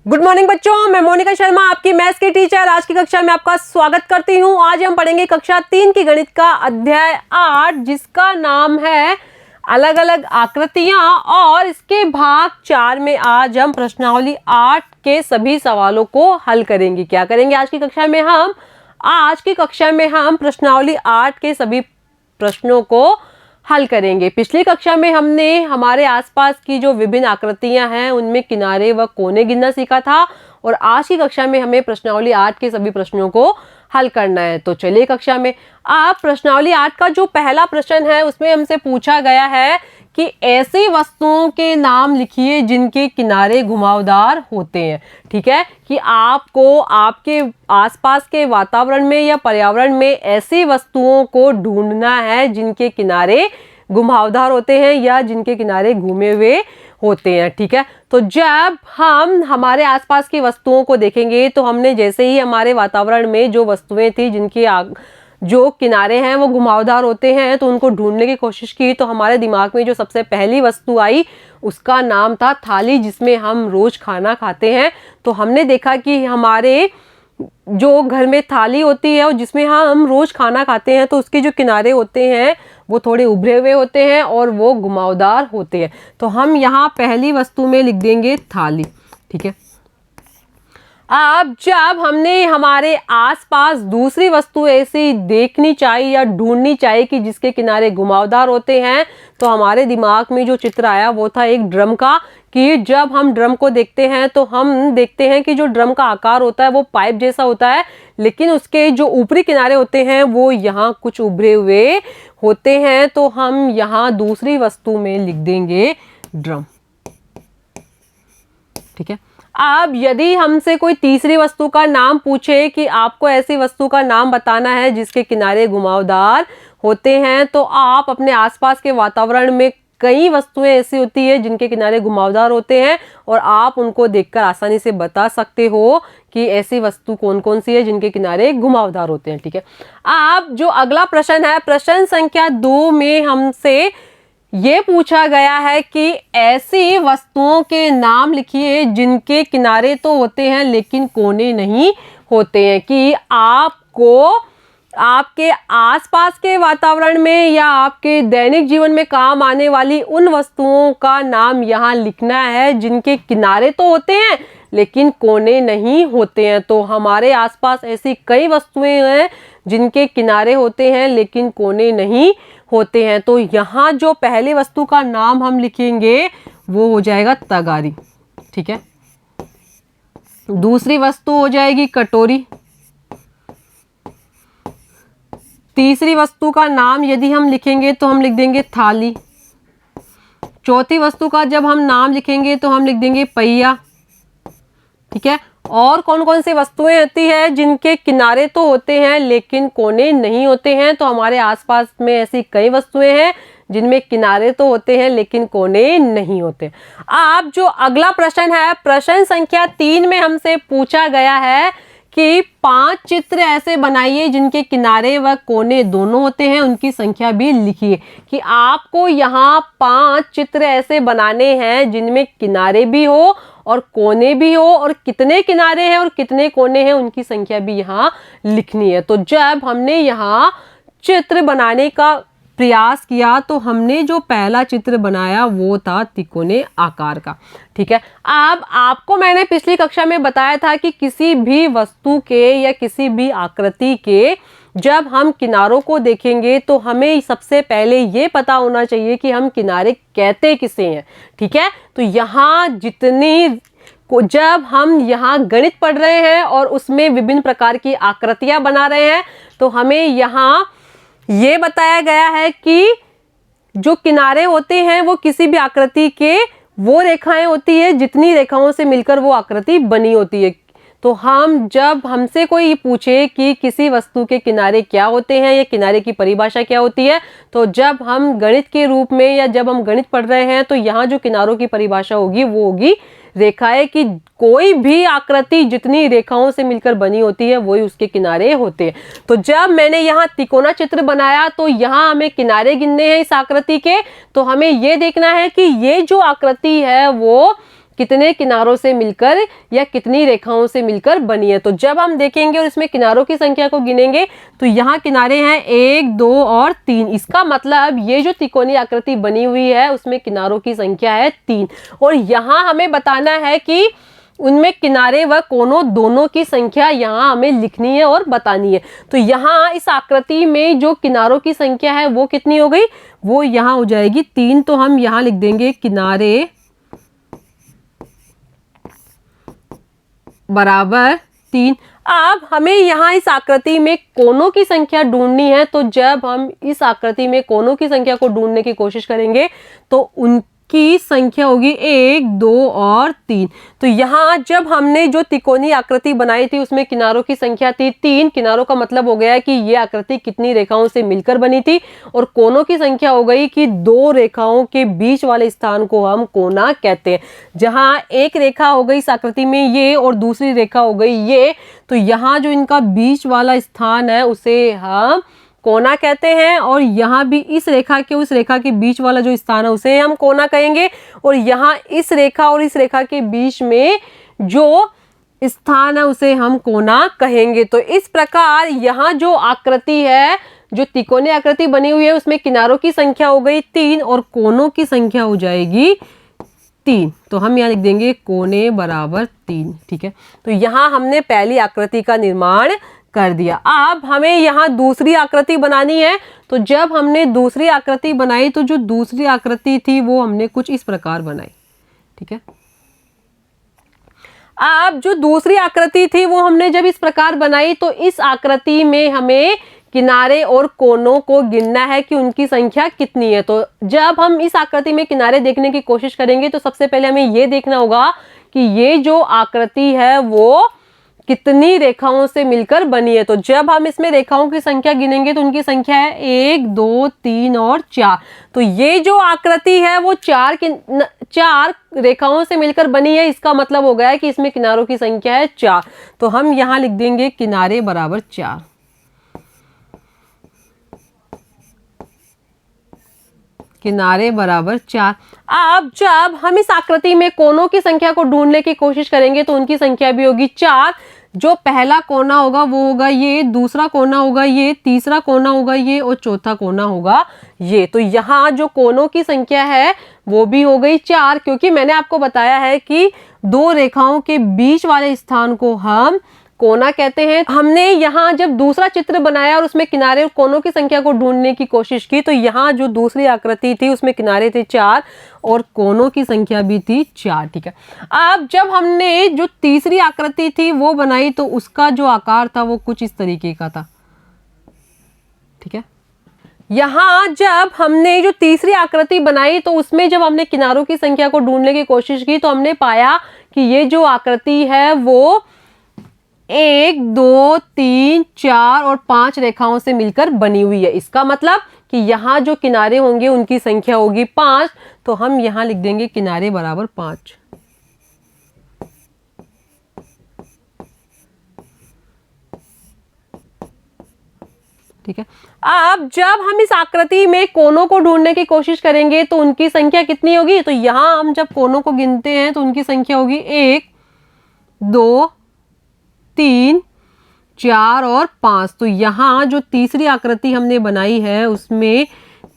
Good morning बच्चों, मैं मोनिका शर्मा आपकी मैथ्स की टीचर आज की कक्षा में आपका स्वागत करती हूं। आज हम पढ़ेंगे कक्षा 3 की गणित का अध्याय 8 जिसका नाम है अलग अलग आकृतियां और इसके भाग 4 में आज हम प्रश्नावली 8 के सभी सवालों को हल करेंगे। क्या करेंगे आज की कक्षा में हम प्रश्नावली 8 के सभी प्रश्नों को हल करेंगे। पिछली कक्षा में हमने हमारे आसपास की जो विभिन्न आकृतियां हैं उनमें किनारे व कोने गिनना सीखा था और आज की कक्षा में हमें प्रश्नावली 8 के सभी प्रश्नों को हल करना है। तो चलिए कक्षा में आप प्रश्नावली 8 का जो पहला प्रश्न है उसमें हमसे पूछा गया है कि ऐसी वस्तुओं के नाम लिखिए जिनके किनारे घुमावदार होते हैं। ठीक है, कि आपको आपके आसपास के वातावरण में या पर्यावरण में ऐसी वस्तुओं को ढूंढना है जिनके किनारे घुमावदार होते हैं या जिनके किनारे घूमे हुए होते हैं। ठीक है, तो जब हम हमारे आसपास की वस्तुओं को देखेंगे तो हमने जैसे ही हमारे वातावरण में जो वस्तुएं थी जिनकी जो किनारे हैं वो घुमावदार होते हैं तो उनको ढूंढने की कोशिश की तो हमारे दिमाग में जो सबसे पहली वस्तु आई उसका नाम था थाली, जिसमें हम रोज खाना खाते हैं। तो हमने देखा कि हमारे जो घर में थाली होती है और जिसमें हम रोज खाना खाते हैं तो उसके जो किनारे होते हैं वो थोड़े उभरे हुए होते हैं और वो घुमावदार होते हैं। तो हम यहाँ पहली वस्तु में लिख देंगे थाली। ठीक है, अब जब हमने हमारे आसपास दूसरी वस्तु ऐसी देखनी चाहिए या ढूंढनी चाहिए कि जिसके किनारे घुमावदार होते हैं तो हमारे दिमाग में जो चित्र आया वो था एक ड्रम का, कि जब हम ड्रम को देखते हैं तो हम देखते हैं कि जो ड्रम का आकार होता है वो पाइप जैसा होता है, लेकिन उसके जो ऊपरी किनारे होते हैं वो यहाँ कुछ उभरे हुए होते हैं। तो हम यहाँ दूसरी वस्तु में लिख देंगे ड्रम। ठीक है, अब यदि हमसे कोई तीसरी वस्तु का नाम पूछे कि आपको ऐसी वस्तु का नाम बताना है जिसके किनारे घुमावदार होते हैं तो आप अपने आसपास के वातावरण में कई वस्तुएं ऐसी होती है जिनके किनारे घुमावदार होते हैं और आप उनको देखकर आसानी से बता सकते हो कि ऐसी वस्तु कौन कौन सी है जिनके किनारे घुमावदार होते हैं। ठीक है, अब जो अगला प्रश्न है, प्रश्न संख्या 2 में हमसे ये पूछा गया है कि ऐसी वस्तुओं के नाम लिखिए जिनके किनारे तो होते हैं लेकिन कोने नहीं होते हैं। कि आपको आपके आसपास के वातावरण में या आपके दैनिक जीवन में काम आने वाली उन वस्तुओं का नाम यहाँ लिखना है जिनके किनारे तो होते हैं लेकिन कोने नहीं होते हैं। तो हमारे आसपास ऐसी कई वस्तुएं हैं जिनके किनारे होते हैं लेकिन कोने नहीं होते हैं। तो यहाँ जो पहली वस्तु का नाम हम लिखेंगे वो हो जाएगा तगारी। ठीक है, दूसरी वस्तु हो जाएगी कटोरी। तीसरी वस्तु का नाम यदि हम लिखेंगे तो हम लिख देंगे थाली। चौथी वस्तु का जब हम नाम लिखेंगे तो हम लिख देंगे पहिया। ठीक है, और कौन कौन सी वस्तुएं होती है जिनके किनारे तो होते हैं लेकिन कोने नहीं होते हैं। तो हमारे आसपास में ऐसी कई वस्तुएं हैं जिनमें किनारे तो होते हैं लेकिन कोने नहीं होते। अब जो अगला प्रश्न है, प्रश्न संख्या 3 में हमसे पूछा गया है कि 5 चित्र ऐसे बनाइए जिनके किनारे व कोने दोनों होते हैं, उनकी संख्या भी लिखिए। कि आपको यहाँ 5 चित्र ऐसे बनाने हैं जिनमें किनारे भी हो और कोने भी हो और कितने किनारे हैं और कितने कोने हैं उनकी संख्या भी यहाँ लिखनी है। तो जब हमने यहाँ चित्र बनाने का प्रयास किया तो हमने जो पहला चित्र बनाया वो था तिकोने आकार का। ठीक है, अब आपको मैंने पिछली कक्षा में बताया था कि किसी भी वस्तु के या किसी भी आकृति के जब हम किनारों को देखेंगे तो हमें सबसे पहले ये पता होना चाहिए कि हम किनारे कहते किसे हैं। ठीक है, तो यहाँ जब हम यहाँ गणित पढ़ रहे हैं और उसमें विभिन्न प्रकार की आकृतियां बना रहे हैं तो हमें यहाँ ये बताया गया है कि जो किनारे होते हैं वो किसी भी आकृति के वो रेखाएं होती है जितनी रेखाओं से मिलकर वो आकृति बनी होती है। तो जब हमसे कोई पूछे कि किसी वस्तु के किनारे क्या होते हैं या किनारे की परिभाषा क्या होती है, तो जब हम गणित के रूप में या जब हम गणित पढ़ रहे हैं तो यहाँ जो किनारों की परिभाषा होगी वो होगी रेखाएं। कि कोई भी आकृति जितनी रेखाओं से मिलकर बनी होती है वही उसके किनारे होते हैं। तो जब मैंने यहाँ तिकोना चित्र बनाया तो यहाँ हमें किनारे गिनने हैं इस आकृति के। तो हमें ये देखना है कि ये जो आकृति है वो कितने किनारों से मिलकर या कितनी रेखाओं से मिलकर बनी है। तो जब हम देखेंगे और इसमें किनारों की संख्या को गिनेंगे तो यहाँ किनारे हैं 1, 2 और 3। इसका मतलब ये जो त्रिकोणीय आकृति बनी हुई है उसमें किनारों की संख्या है 3। और यहाँ हमें बताना है कि उनमें किनारे व कोनों दोनों की संख्या यहाँ हमें लिखनी है और बतानी है। तो यहाँ इस आकृति में जो किनारों की संख्या है वो कितनी हो गई, वो यहाँ हो जाएगी 3। तो हम यहाँ लिख देंगे किनारे बराबर 3। अब हमें यहाँ इस आकृति में कोनों की संख्या ढूंढनी है। तो जब हम इस आकृति में कोनों की संख्या को ढूंढने की कोशिश करेंगे तो उनकी संख्या होगी 1, 2 और 3। तो यहाँ जब हमने जो त्रिकोणीय आकृति बनाई थी उसमें किनारों की संख्या थी 3। किनारों का मतलब हो गया कि ये आकृति कितनी रेखाओं से मिलकर बनी थी। और कोनों की संख्या हो गई कि 2 रेखाओं के बीच वाले स्थान को हम कोना कहते हैं। जहाँ एक रेखा हो गई इस आकृति में ये और दूसरी रेखा हो गई ये, तो यहाँ जो इनका बीच वाला स्थान है उसे हम कोना कहते हैं। और यहाँ भी इस रेखा के उस रेखा के बीच वाला जो स्थान है उसे हम कोना कहेंगे। और यहाँ इस रेखा और इस रेखा के बीच में जो स्थान है उसे हम कोना कहेंगे। तो इस प्रकार यहाँ जो आकृति है, जो त्रिकोणीय आकृति बनी हुई है उसमें किनारों की संख्या हो गई 3 और कोनों की संख्या हो जाएगी 3। तो हम यहाँ लिख देंगे कोने बराबर 3। ठीक है, तो यहाँ हमने पहली आकृति का निर्माण कर दिया। अब हमें यहाँ दूसरी आकृति बनानी है। तो जब हमने दूसरी आकृति बनाई तो जो दूसरी आकृति थी वो हमने कुछ इस प्रकार बनाई। ठीक है, अब जो दूसरी आकृति थी वो हमने जब इस प्रकार बनाई तो इस आकृति में हमें किनारे और कोनों को गिनना है कि उनकी संख्या कितनी है। तो जब हम इस आकृति में किनारे देखने की कोशिश करेंगे तो सबसे पहले हमें ये देखना होगा कि ये जो आकृति है वो कितनी रेखाओं से मिलकर बनी है। तो जब हम इसमें रेखाओं की संख्या गिनेंगे तो उनकी संख्या है 1, 2, 3 और 4। तो ये जो आकृति है वो 4 रेखाओं से मिलकर बनी है। इसका मतलब हो गया है कि इसमें किनारों की संख्या है 4। तो हम यहाँ लिख देंगे किनारे बराबर 4। किनारे बराबर 4। अब जब हम इस आकृति में कोनों की संख्या को ढूंढने की कोशिश करेंगे तो उनकी संख्या भी होगी 4। जो पहला कोना होगा वो होगा ये, दूसरा कोना होगा ये, तीसरा कोना होगा ये और चौथा कोना होगा ये। तो यहाँ जो कोनों की संख्या है वो भी हो गई 4, क्योंकि मैंने आपको बताया है कि 2 रेखाओं के बीच वाले स्थान को हम कोना कहते हैं। हमने यहाँ जब दूसरा चित्र बनाया और उसमें किनारे और कोनों की संख्या को ढूंढने की कोशिश की तो यहाँ जो दूसरी आकृति थी उसमें किनारे थे 4 और कोनों की संख्या भी थी 4। ठीक है, अब जब हमने जो तीसरी आकृति थी वो बनाई तो उसका जो आकार था वो कुछ इस तरीके का था। ठीक है, यहाँ जब हमने जो तीसरी आकृति बनाई तो उसमें जब हमने किनारों की संख्या को ढूंढने की कोशिश की तो हमने पाया कि ये जो आकृति है वो 1, 2, 3, 4 और 5 रेखाओं से मिलकर बनी हुई है। इसका मतलब कि यहाँ जो किनारे होंगे उनकी संख्या होगी 5। तो हम यहाँ लिख देंगे किनारे बराबर 5। ठीक है, अब जब हम इस आकृति में कोनों को ढूंढने की कोशिश करेंगे तो उनकी संख्या कितनी होगी। तो यहाँ हम जब कोनों को गिनते हैं तो उनकी संख्या होगी 1, 2, 3, 4 और 5। तो यहाँ जो तीसरी आकृति हमने बनाई है उसमें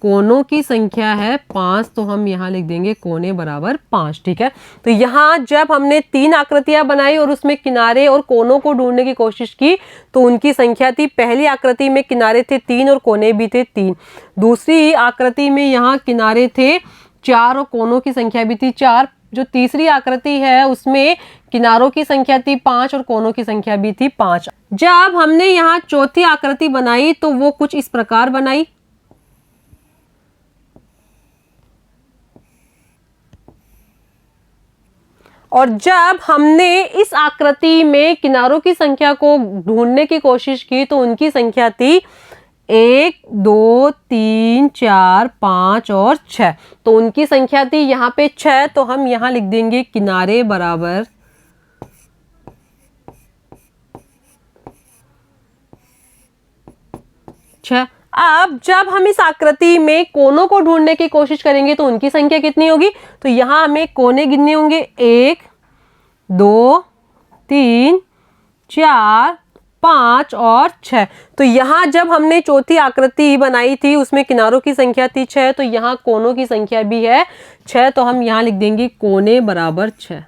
कोनों की संख्या है 5। तो हम यहाँ लिख देंगे कोने बराबर 5। ठीक है, तो यहाँ जब हमने 3 आकृतियां बनाई और उसमें किनारे और कोनों को ढूंढने की कोशिश की तो उनकी संख्या थी, पहली आकृति में किनारे थे 3 और कोने भी थे 3। दूसरी आकृति में यहाँ किनारे थे 4 और कोनों की संख्या भी थी 4। जो तीसरी आकृति है उसमें किनारों की संख्या थी 5 और कोनों की संख्या भी थी 5। जब हमने यहाँ चौथी आकृति बनाई तो वो कुछ इस प्रकार बनाई। और जब हमने इस आकृति में किनारों की संख्या को ढूंढने की कोशिश की तो उनकी संख्या थी 1, 2, 3, 4, 5 और 6। तो उनकी संख्या थी यहाँ पे 6। तो हम यहाँ लिख देंगे किनारे बराबर 6। अब जब हम इस आकृति में कोनों को ढूंढने की कोशिश करेंगे तो उनकी संख्या कितनी होगी? तो यहां हमें कोने गिनने होंगे, 1 2 3 4 5 और 6। तो यहाँ जब हमने चौथी आकृति बनाई थी उसमें किनारों की संख्या थी 6, तो यहाँ कोनों की संख्या भी है 6, तो हम यहाँ लिख देंगे कोने बराबर 6।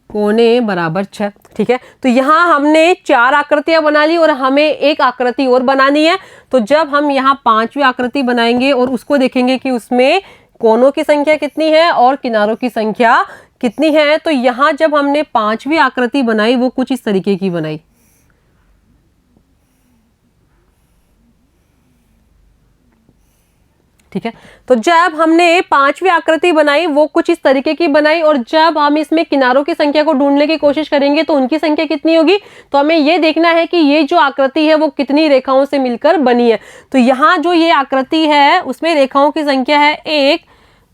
कोने बराबर 6, ठीक है। तो यहाँ हमने 4 आकृतियां बना ली और हमें एक आकृति और बनानी है। तो जब हम यहाँ 5वीं आकृति बनाएंगे और उसको देखेंगे कि उसमें कोनों की संख्या कितनी है और किनारों की संख्या कितनी है, तो यहाँ जब हमने 5वीं आकृति बनाई वो कुछ इस तरीके की बनाई, ठीक है। तो जब हमने 5वीं आकृति बनाई वो कुछ इस तरीके की बनाई, और जब हम इसमें किनारों की संख्या को ढूंढने की कोशिश करेंगे तो उनकी संख्या कितनी होगी, तो हमें ये देखना है कि ये जो आकृति है वो कितनी रेखाओं से मिलकर बनी है। तो यहाँ जो ये आकृति है उसमें रेखाओं की संख्या है 1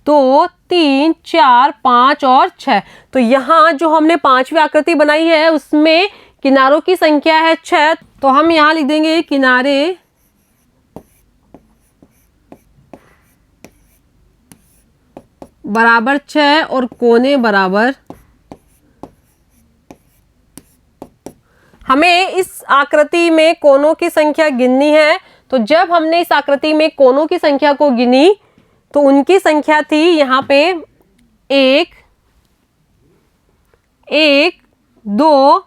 2 3 4 5 और 6। तो यहाँ जो हमने 5वीं आकृति बनाई है उसमें किनारों की संख्या है 6, तो हम यहाँ लिख देंगे किनारे बराबर 6 और कोने बराबर। हमें इस आकृति में कोनों की संख्या गिननी है। तो जब हमने इस आकृति में कोनों की संख्या को गिनी तो उनकी संख्या थी यहाँ पे 1 2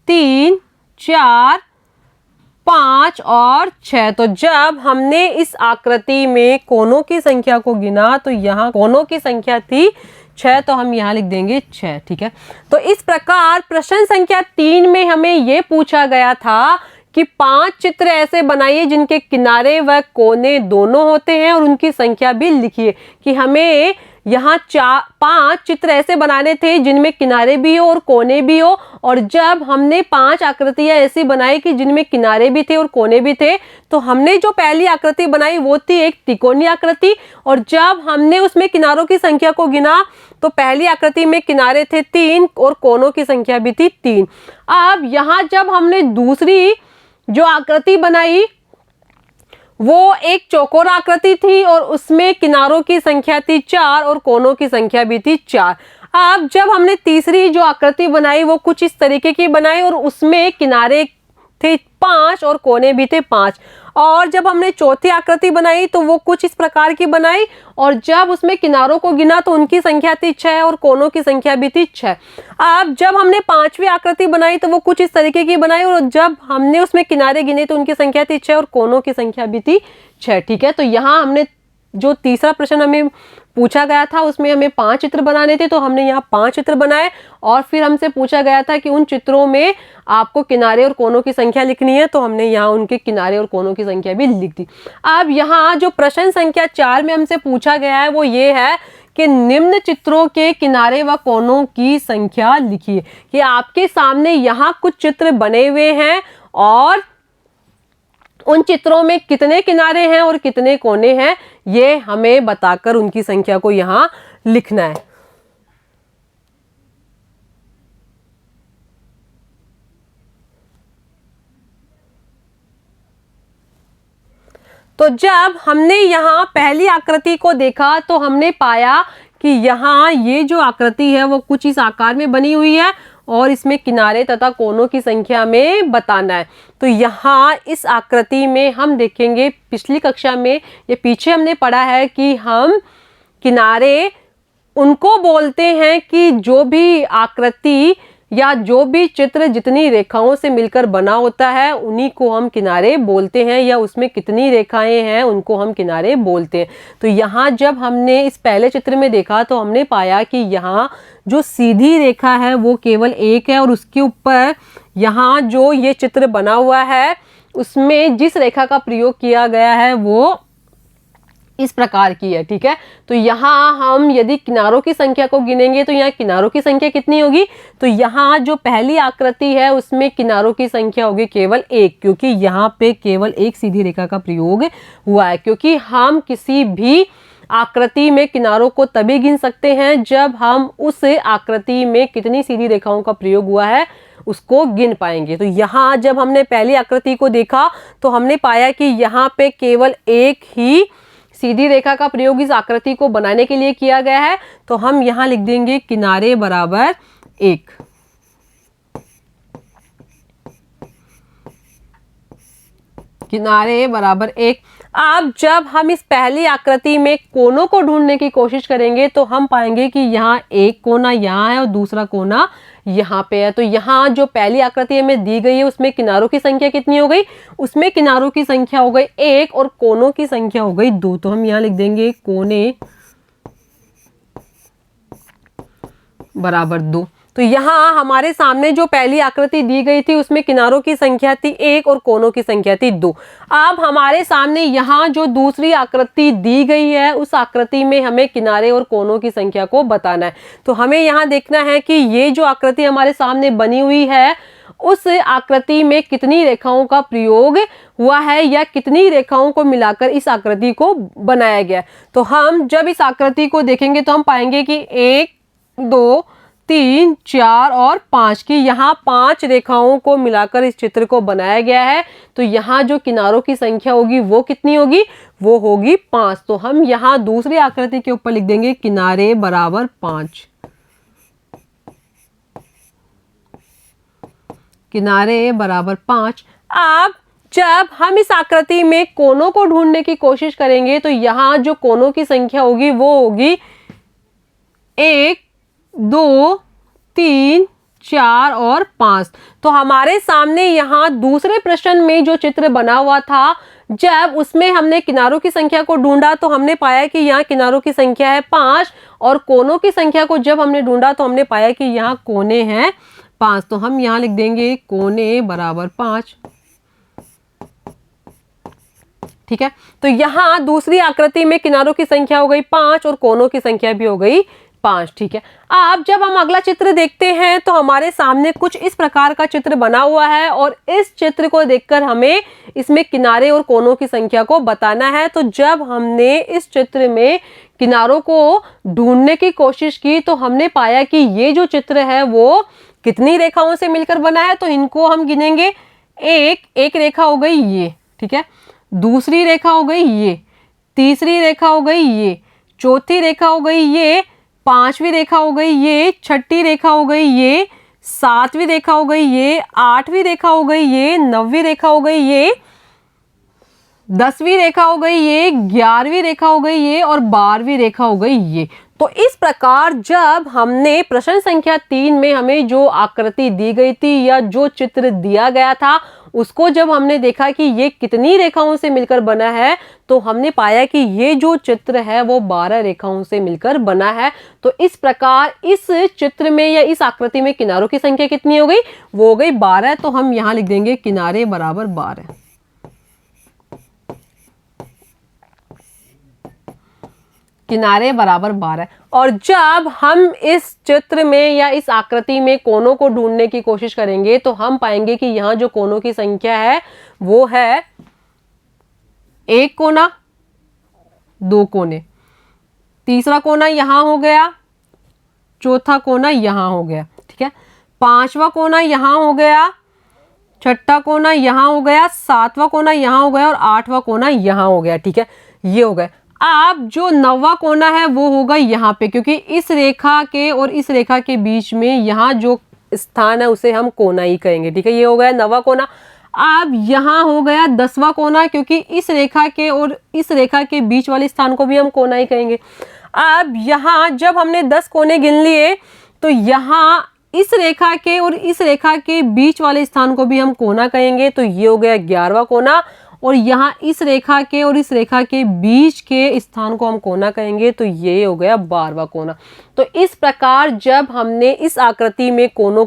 3 4 5 और 6। तो जब हमने इस आकृति में कोनों की संख्या को गिना तो यहाँ कोनों की संख्या थी 6, तो हम यहाँ लिख देंगे 6, ठीक है। तो इस प्रकार प्रश्न संख्या 3 में हमें ये पूछा गया था कि 5 चित्र ऐसे बनाइए जिनके किनारे व कोने दोनों होते हैं और उनकी संख्या भी लिखिए। कि हमें यहाँ 5 चित्र ऐसे बनाने थे जिनमें किनारे भी हो और कोने भी हो, और जब हमने 5 आकृतियां ऐसी बनाई कि जिनमें किनारे भी थे और कोने भी थे, तो हमने जो पहली आकृति बनाई वो थी एक त्रिकोणीय आकृति, और जब हमने उसमें किनारों की संख्या को गिना तो पहली आकृति में किनारे थे 3 और कोनों की संख्या भी थी 3। अब यहाँ जब हमने दूसरी जो आकृति बनाई वो एक चौकोर आकृति थी और उसमें किनारों की संख्या थी 4 और कोनों की संख्या भी थी 4। अब जब हमने तीसरी जो आकृति बनाई वो कुछ इस तरीके की बनाई और उसमें किनारे थे 5 और कोने भी थे 5। और जब हमने चौथी आकृति बनाई तो वो कुछ इस प्रकार की बनाई, और जब उसमें किनारों को गिना तो उनकी संख्या थी 6 और कोनों की संख्या भी थी 6। अब जब हमने 5वीं आकृति बनाई तो वो कुछ इस तरीके की बनाई, और जब हमने उसमें किनारे गिने तो उनकी संख्या थी 6 और कोनों की संख्या भी थी 6, ठीक है। तो यहाँ हमने जो तीसरा प्रश्न हमें पूछा गया था उसमें हमें 5 चित्र बनाने थे, तो हमने यहाँ 5 चित्र बनाए, और फिर हमसे पूछा गया था कि उन चित्रों में आपको किनारे और कोनों की संख्या लिखनी है, तो हमने यहाँ उनके किनारे और कोनों की संख्या भी लिख दी। अब यहाँ जो प्रश्न संख्या 4 में हमसे पूछा गया है वो ये है कि निम्न चित्रों के किनारे व कोनों की संख्या लिखिए। कि आपके सामने यहाँ कुछ चित्र बने हुए हैं और उन चित्रों में कितने किनारे हैं और कितने कोने हैं ये हमें बताकर उनकी संख्या को यहाँ लिखना है। तो जब हमने यहाँ पहली आकृति को देखा तो हमने पाया कि यहाँ ये जो आकृति है वो कुछ इस आकार में बनी हुई है और इसमें किनारे तथा कोनों की संख्या में बताना है। तो यहाँ इस आकृति में हम देखेंगे, पिछली कक्षा में ये पीछे हमने पढ़ा है कि हम किनारे उनको बोलते हैं कि जो भी आकृति या जो भी चित्र जितनी रेखाओं से मिलकर बना होता है उन्हीं को हम किनारे बोलते हैं, या उसमें कितनी रेखाएं हैं उनको हम किनारे बोलते हैं। तो यहाँ जब हमने इस पहले चित्र में देखा तो हमने पाया कि यहाँ जो सीधी रेखा है वो केवल एक है, और उसके ऊपर यहाँ जो ये चित्र बना हुआ है उसमें जिस रेखा का प्रयोग किया गया है वो इस प्रकार की है, ठीक है। तो यहाँ हम यदि किनारों की संख्या को गिनेंगे तो यहाँ किनारों की संख्या कितनी होगी, तो यहाँ जो पहली आकृति है उसमें किनारों की संख्या होगी केवल 1, क्योंकि यहाँ पे केवल एक सीधी रेखा का प्रयोग हुआ है। क्योंकि हम किसी भी आकृति में किनारों को तभी गिन सकते हैं जब हम उस आकृति में कितनी सीधी रेखाओं का प्रयोग हुआ है उसको गिन पाएंगे। तो यहाँ जब हमने पहली आकृति को देखा तो हमने पाया कि यहाँ पे केवल एक ही सीधी रेखा का प्रयोग इस आकृति को बनाने के लिए किया गया है। तो हम यहाँ लिख देंगे किनारे बराबर 1। किनारे बराबर 1। अब जब हम इस पहली आकृति में कोनों को ढूंढने की कोशिश करेंगे तो हम पाएंगे कि यहाँ एक कोना यहाँ है और दूसरा कोना यहाँ पे है। तो यहाँ जो पहली आकृति हमें दी गई है उसमें किनारों की संख्या कितनी हो गई? उसमें किनारों की संख्या हो गई 1 और कोनों की संख्या हो गई 2। तो हम यहाँ लिख देंगे कोने बराबर 2। तो यहाँ हमारे सामने जो पहली आकृति दी गई थी उसमें किनारों की संख्या थी 1 और कोनों की संख्या थी 2। अब हमारे सामने यहाँ जो दूसरी आकृति दी गई है उस आकृति में हमें किनारे और कोनों की संख्या को बताना है। तो हमें यहाँ देखना है कि ये जो आकृति हमारे सामने बनी हुई है उस आकृति में कितनी रेखाओं का प्रयोग हुआ है या कितनी रेखाओं को मिलाकर इस आकृति को बनाया गया। तो हम जब इस आकृति को देखेंगे तो हम पाएंगे कि 1 2 3 4 और 5 की यहाँ 5 रेखाओं को मिलाकर इस चित्र को बनाया गया है। तो यहाँ जो किनारों की संख्या होगी वो कितनी होगी? वो होगी 5। तो हम यहाँ दूसरी आकृति के ऊपर लिख देंगे किनारे बराबर 5। किनारे बराबर 5। अब जब हम इस आकृति में कोनों को ढूंढने की कोशिश करेंगे तो यहाँ जो कोनों की संख्या होगी वो होगी 1 2 3 4 और 5। तो हमारे सामने यहाँ दूसरे प्रश्न में जो चित्र बना हुआ था जब उसमें हमने किनारों की संख्या को ढूंढा तो हमने पाया कि यहाँ किनारों की संख्या है 5 और कोनों की संख्या को जब हमने ढूंढा तो हमने पाया कि यहाँ कोने हैं 5। तो हम यहाँ लिख देंगे कोने बराबर 5। ठीक है, तो यहाँ दूसरी आकृति में किनारों की संख्या हो गई 5 और कोनों की संख्या भी हो गई 5। ठीक है, अब जब हम अगला चित्र देखते हैं तो हमारे सामने कुछ इस प्रकार का चित्र बना हुआ है और इस चित्र को देखकर हमें इसमें किनारे और कोनों की संख्या को बताना है। तो जब हमने इस चित्र में किनारों को ढूंढने की कोशिश की तो हमने पाया कि ये जो चित्र है वो कितनी रेखाओं से मिलकर बना है। तो इनको हम गिनेंगे। एक रेखा हो गई ये, ठीक है, दूसरी रेखा हो गई ये, तीसरी रेखा हो गई ये, चौथी रेखा हो गई ये, पांचवी रेखा हो गई ये, छठी रेखा हो गई ये, सातवीं रेखा हो गई ये, आठवीं रेखा हो गई ये, नौवीं रेखा हो गई ये, 10वीं रेखा हो गई ये, 11वीं रेखा हो गई ये और 12वीं रेखा हो गई ये। तो इस प्रकार जब हमने प्रश्न संख्या 3 में हमें जो आकृति दी गई थी या जो चित्र दिया गया था उसको जब हमने देखा कि ये कितनी रेखाओं से मिलकर बना है तो हमने पाया कि ये जो चित्र है वो 12 रेखाओं से मिलकर बना है। तो इस प्रकार इस चित्र में या इस आकृति में किनारों की संख्या कितनी हो गई? वो हो गई 12। तो हम यहाँ लिख देंगे किनारे बराबर 12। किनारे बराबर 12। और जब हम इस चित्र में या इस आकृति में कोनों को ढूंढने की कोशिश करेंगे तो हम पाएंगे कि यहाँ जो कोनों की संख्या है वो है 1 कोना, 2 कोने, तीसरा कोना यहाँ हो गया, चौथा कोना यहाँ हो गया, ठीक है, पांचवा कोना यहाँ हो गया, छठा कोना यहाँ हो गया, सातवां कोना यहाँ हो गया और आठवां कोना यहाँ हो गया। ठीक है, ये हो गए। अब जो 9वां कोना है वो होगा यहाँ पे, क्योंकि इस रेखा के और इस रेखा के बीच में यहाँ जो स्थान है उसे हम कोना ही कहेंगे। ठीक है, ये हो गया 9वां कोना। अब यहाँ हो गया 10वां कोना, क्योंकि इस रेखा के और इस रेखा के बीच वाले स्थान को भी हम कोना ही कहेंगे। अब यहाँ जब हमने 10 कोने गिन लिए तो यहाँ इस रेखा के और इस रेखा के बीच वाले स्थान को भी हम कोना कहेंगे। तो ये हो गया 11वां कोना, और यहाँ इस रेखा के और इस रेखा के बीच के स्थान को हम कोना कहेंगे। तो ये हो गया 12वां कोना। तो इस प्रकार जब हमने इस आकृति में कोनों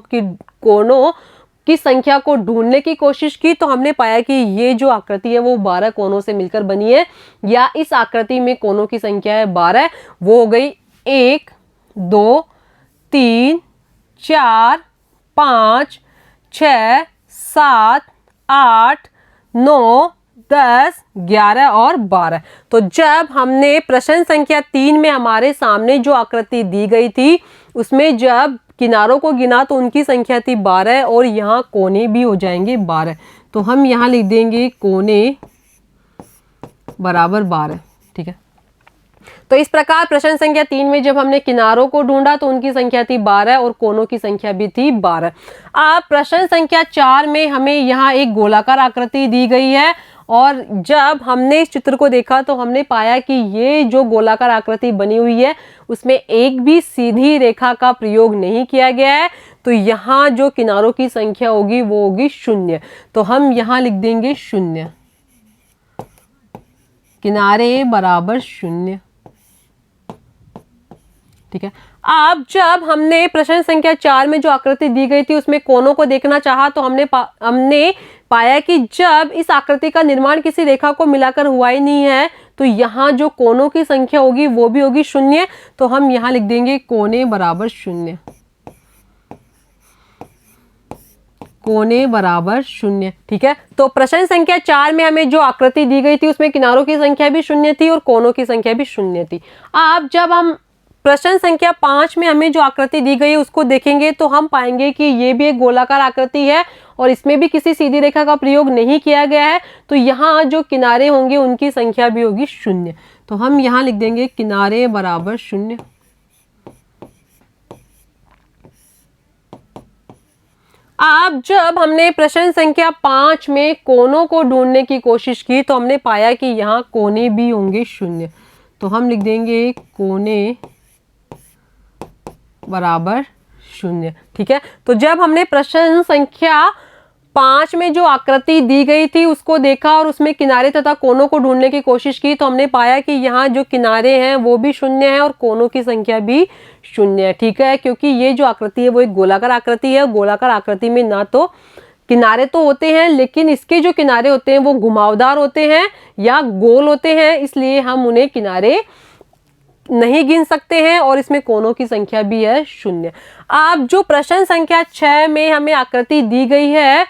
की संख्या को ढूंढने की कोशिश की तो हमने पाया कि ये जो आकृति है वो 12 कोनों से मिलकर बनी है, या इस आकृति में कोनों की संख्या है 12। वो हो गई 1 2 3 4 5 6 7 8 9 10, 11 और 12। तो जब हमने प्रश्न संख्या 3 में हमारे सामने जो आकृति दी गई थी उसमें जब किनारों को गिना तो उनकी संख्या थी 12 और यहाँ कोने भी हो जाएंगे 12। तो हम यहाँ लिख देंगे कोने बराबर 12। ठीक है, तो इस प्रकार प्रश्न संख्या 3 में जब हमने किनारों को ढूंढा तो उनकी संख्या थी 12 और कोनों की संख्या भी थी 12। अब प्रश्न संख्या 4 में हमें यहाँ एक गोलाकार आकृति दी गई है और जब हमने इस चित्र को देखा तो हमने पाया कि ये जो गोलाकार आकृति बनी हुई है उसमें एक भी सीधी रेखा का प्रयोग नहीं किया गया है। तो यहाँ जो किनारों की संख्या होगी वो होगी 0। तो हम यहाँ लिख देंगे 0, किनारे बराबर 0। ठीक है, अब जब हमने प्रश्न संख्या 4 में जो आकृति दी गई थी उसमें कोनों को देखना चाहा तो हमने पाया कि जब इस आकृति का निर्माण किसी रेखा को मिलाकर हुआ ही नहीं है तो यहाँ जो कोनों की संख्या होगी वो भी होगी 0। तो हम यहाँ लिख देंगे कोने बराबर 0, कोने बराबर 0। ठीक है, तो प्रश्न संख्या 4 में हमें जो आकृति दी गई थी उसमें किनारों की संख्या भी 0 थी और कोनों की संख्या भी 0 थी। अब जब हम प्रश्न संख्या 5 में हमें जो आकृति दी गई है उसको देखेंगे तो हम पाएंगे कि ये भी एक गोलाकार आकृति है और इसमें भी किसी सीधी रेखा का प्रयोग नहीं किया गया है। तो यहाँ जो किनारे होंगे उनकी संख्या भी होगी 0। तो हम यहाँ लिख देंगे किनारे बराबर 0। अब जब हमने प्रश्न संख्या 5 में कोनों को ढूंढने की कोशिश की तो हमने पाया कि यहाँ कोने भी होंगे 0। तो हम लिख देंगे कोने बराबर 0। ठीक है, तो जब हमने प्रश्न संख्या 5 में जो आकृति दी गई थी उसको देखा और उसमें किनारे तथा कोनों को ढूंढने की कोशिश की तो हमने पाया कि यहाँ जो किनारे हैं वो भी 0 है और कोनों की संख्या भी 0 है। ठीक है, क्योंकि ये जो आकृति है वो एक गोलाकार आकृति है। गोलाकार आकृति में ना तो किनारे तो होते हैं लेकिन इसके जो किनारे होते हैं वो घुमावदार होते हैं या गोल होते हैं, इसलिए हम उन्हें किनारे नहीं गिन सकते हैं और इसमें कोनों की संख्या भी है 0। अब जो प्रश्न संख्या 6 में हमें आकृति दी गई है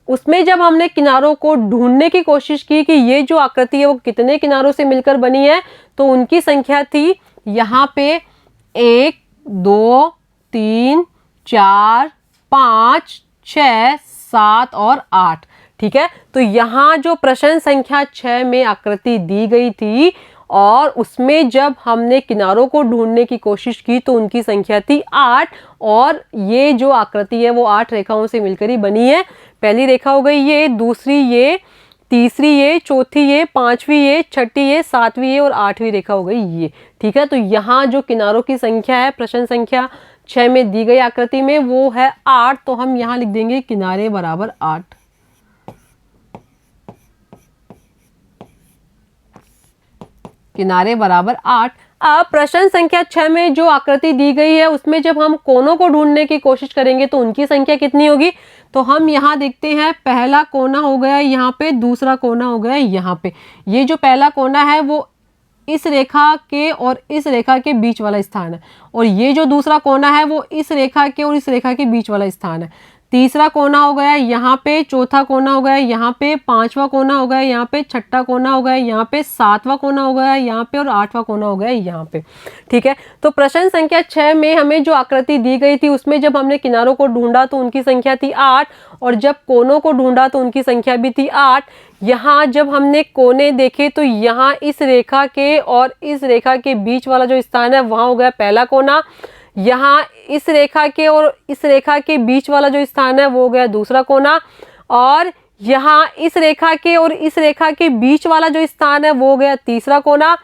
उसमें जब हमने किनारों को ढूंढने की कोशिश की कि ये जो आकृति है वो कितने किनारों से मिलकर बनी है तो उनकी संख्या थी यहाँ पे 1, 2, 3, 4, 5, 6, 7 और 8। ठीक है, तो यहाँ जो प्रश्न संख्या 6 में आकृति दी गई थी और उसमें जब हमने किनारों को ढूंढने की कोशिश की तो उनकी संख्या थी 8 और ये जो आकृति है वो 8 रेखाओं से मिलकर ही बनी है। पहली रेखा हो गई ये, दूसरी ये, तीसरी ये, चौथी ये, पांचवी ये, छठी ये, सातवीं ये और 8वीं रेखा हो गई ये। ठीक है, तो यहाँ जो किनारों की संख्या है प्रश्न संख्या 6 में दी गई आकृति में वो है 8। तो हम यहाँ लिख देंगे किनारे बराबर 8। किनारे बराबर 8। अब प्रश्न संख्या 6 में जो आकृति दी गई है उसमें जब हम कोनों को ढूंढने की कोशिश करेंगे तो उनकी संख्या कितनी होगी। तो हम यहाँ देखते हैं पहला कोना हो गया यहाँ पे, दूसरा कोना हो गया यहाँ पे। ये जो पहला कोना है वो इस रेखा के और इस रेखा के बीच वाला स्थान है और ये जो दूसरा कोना है वो इस रेखा के और इस रेखा के बीच वाला स्थान है। तीसरा कोना हो गया यहाँ पे, चौथा कोना हो गया यहाँ पे, पांचवा कोना हो गया यहाँ पे, छठा कोना हो गया यहाँ पे, सातवां कोना हो गया यहाँ पे और 8वां कोना हो गया यहाँ पे। ठीक है, तो प्रश्न संख्या 6 में हमें जो आकृति दी गई थी उसमें जब हमने किनारों को ढूंढा तो उनकी संख्या थी 8 और जब कोनों को ढूंढा तो उनकी संख्या भी थी 8। यहाँ जब हमने कोने देखे तो यहाँ इस रेखा के और इस रेखा के बीच वाला जो स्थान है वहाँ हो गया पहला कोना। यहाँ इस रेखा के और इस रेखा के बीच वाला जो स्थान है वो हो गया दूसरा कोना और यहाँ इस रेखा के और इस रेखा के बीच वाला जो स्थान है वो हो गया तीसरा कोना।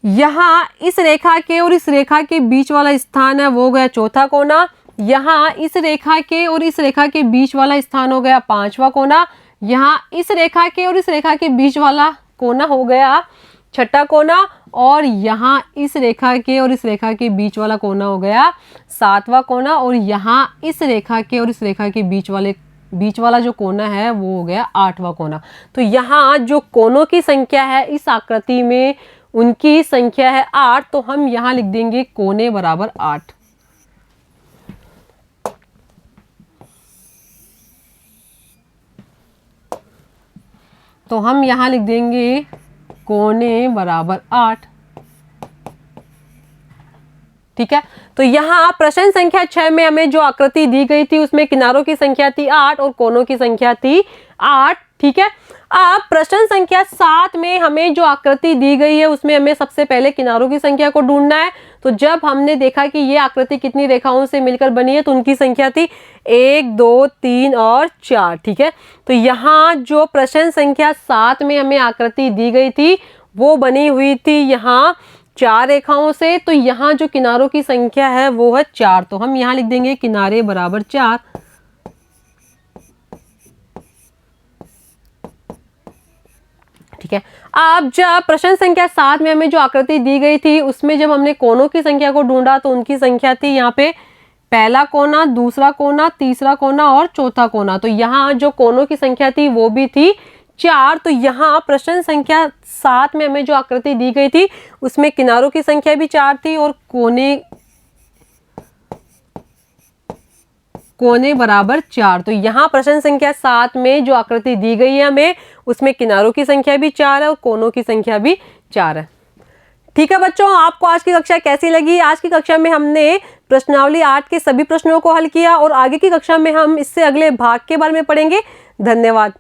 यहाँ इस रेखा के और इस रेखा के बीच वाला स्थान है वो हो गया चौथा कोना। यहाँ इस रेखा के और इस रेखा के बीच वाला स्थान हो गया पांचवा कोना। यहाँ इस रेखा के और इस रेखा के बीच वाला कोना हो गया छठा कोना और यहाँ इस रेखा के और इस रेखा के बीच वाला कोना हो गया सातवां कोना और यहाँ इस रेखा के और इस रेखा के बीच वाला जो कोना है वो हो गया 8वां कोना। तो यहाँ जो कोनों की संख्या है इस आकृति में उनकी संख्या है 8। तो हम यहाँ लिख देंगे कोने बराबर 8। तो हम यहाँ लिख देंगे कोने बराबर 8। ठीक है, तो यहाँ प्रश्न संख्या 6 में हमें जो आकृति दी गई थी उसमें किनारों की संख्या थी 8 और कोनों की संख्या थी 8। ठीक है, अब प्रश्न संख्या 7 में हमें जो आकृति दी गई है उसमें हमें सबसे पहले किनारों की संख्या को ढूंढना है। तो जब हमने देखा कि ये आकृति कितनी रेखाओं से मिलकर बनी है तो उनकी संख्या थी 1, 2, 3 और 4। ठीक है, तो यहाँ जो प्रश्न संख्या 7 में हमें आकृति दी गई थी वो बनी हुई थी यहाँ 4 रेखाओं से। तो यहाँ जो किनारों की संख्या है वो है 4। तो हम यहाँ लिख देंगे किनारे बराबर 4। ठीक है, अब जब प्रश्न संख्या 7 में हमें जो आकृति दी गई थी उसमें जब हमने कोनों की संख्या को ढूंढा तो उनकी संख्या थी यहाँ पे पहला कोना, दूसरा कोना, तीसरा कोना और चौथा कोना। तो यहाँ जो कोनों की संख्या थी वो भी थी 4। तो यहाँ प्रश्न संख्या 7 में हमें जो आकृति दी गई थी उसमें किनारों की संख्या भी 4 थी और कोने बराबर 4। तो यहाँ प्रश्न संख्या 7 में जो आकृति दी गई है हमें उसमें किनारों की संख्या भी 4 है और कोनों की संख्या भी 4 है। ठीक है बच्चों, आपको आज की कक्षा कैसी लगी? आज की कक्षा में हमने प्रश्नावली 8 के सभी प्रश्नों को हल किया और आगे की कक्षा में हम इससे अगले भाग के बारे में पढ़ेंगे। धन्यवाद।